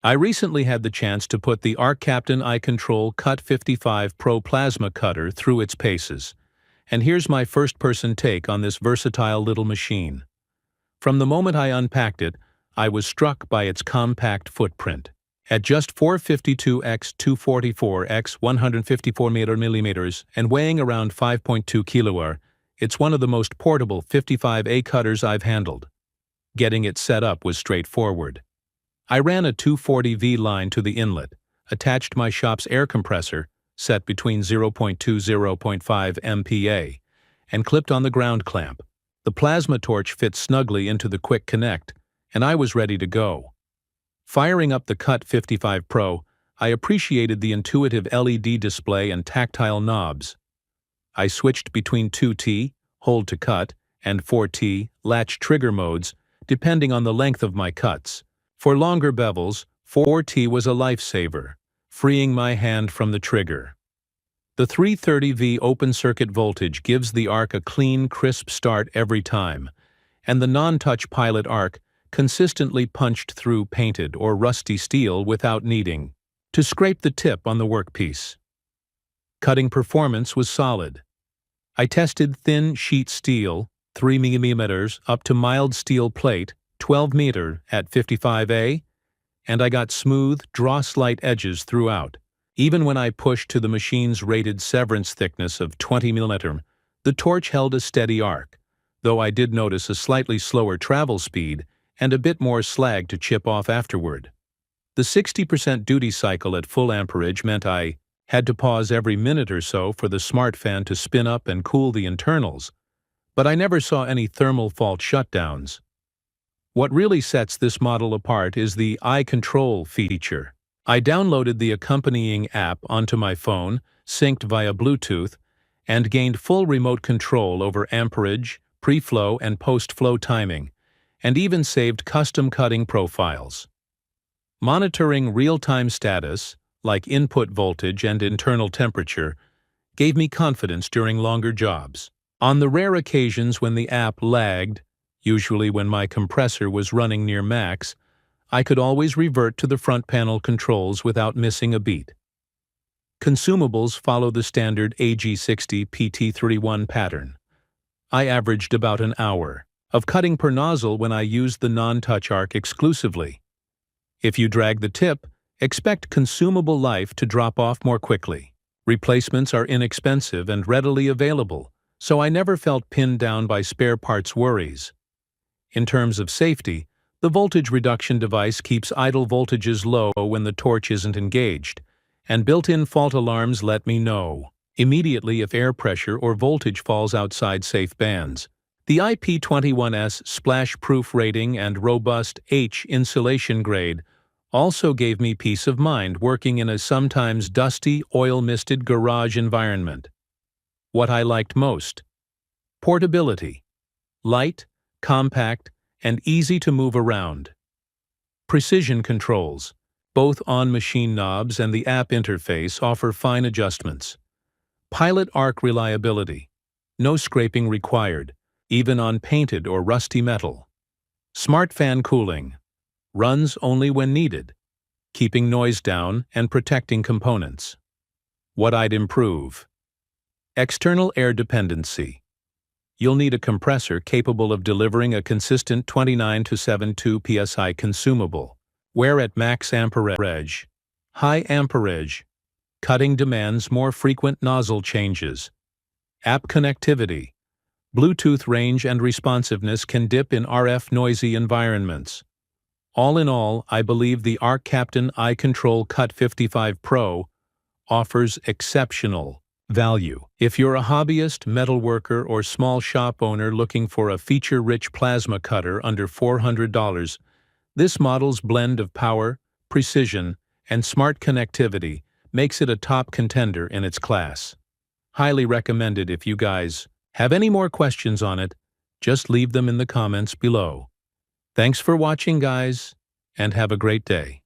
I recently had the chance to put the ARCCAPTAIN iControl Cut55 Pro plasma cutter through its paces, and here's my first-person take on this versatile little machine. From the moment I unpacked it, I was struck by its compact footprint. At just 452 x 244 x 154 mm and weighing around 5.2 kg, it's one of the most portable 55A cutters I've handled. Getting it set up was straightforward. I ran a 240V line to the inlet, attached my shop's air compressor, set between 0.2 to 0.5 MPa, and clipped on the ground clamp. The plasma torch fit snugly into the quick connect, and I was ready to go. Firing up the Cut55 Pro, I appreciated the intuitive LED display and tactile knobs. I switched between 2T, hold to cut, and 4T, latch trigger modes, depending on the length of my cuts. For longer bevels, 4T was a lifesaver, freeing my hand from the trigger. The 330V open-circuit voltage gives the arc a clean, crisp start every time, and the non-touch pilot arc consistently punched through painted or rusty steel without needing to scrape the tip on the workpiece. Cutting performance was solid. I tested thin sheet steel, 3 mm, up to mild steel plate, 12 m at 55A, and I got smooth, draw-slight edges throughout. Even when I pushed to the machine's rated severance thickness of 20 mm, the torch held a steady arc, though I did notice a slightly slower travel speed and a bit more slag to chip off afterward. The 60% duty cycle at full amperage meant I had to pause every minute or so for the smart fan to spin up and cool the internals, but I never saw any thermal fault shutdowns. What really sets this model apart is the iControl feature. I downloaded the accompanying app onto my phone, synced via Bluetooth, and gained full remote control over amperage, pre-flow and post-flow timing, and even saved custom cutting profiles. Monitoring real-time status, like input voltage and internal temperature, gave me confidence during longer jobs. On the rare occasions when the app lagged, usually when my compressor was running near max, I could always revert to the front panel controls without missing a beat. Consumables follow the standard AG60 PT31 pattern. I averaged about an hour of cutting per nozzle when I used the non-touch arc exclusively. If you drag the tip, expect consumable life to drop off more quickly. Replacements are inexpensive and readily available, so I never felt pinned down by spare parts worries. In terms of safety, the voltage reduction device keeps idle voltages low when the torch isn't engaged, and built-in fault alarms let me know immediately if air pressure or voltage falls outside safe bands. The IP21S splash-proof rating and robust H insulation grade also gave me peace of mind working in a sometimes dusty, oil-misted garage environment. What I liked most: portability. Light, compact, and easy to move around. Precision controls. Both on-machine knobs and the app interface offer fine adjustments. Pilot arc reliability. No scraping required, even on painted or rusty metal. Smart fan cooling. Runs only when needed, keeping noise down and protecting components. What I'd improve: external air dependency. You'll need a compressor capable of delivering a consistent 29 to 72 psi consumable. Wear at max amperage. High amperage. Cutting demands more frequent nozzle changes. App connectivity. Bluetooth range and responsiveness can dip in RF noisy environments. All in all, I believe the ARCCAPTAIN iControl Cut55 Pro offers exceptional value. If you're a hobbyist, metalworker, or small shop owner looking for a feature-rich plasma cutter under $400, this model's blend of power, precision, and smart connectivity makes it a top contender in its class. Highly recommended. If you guys have any more questions on it, just leave them in the comments below. Thanks for watching, guys, and have a great day.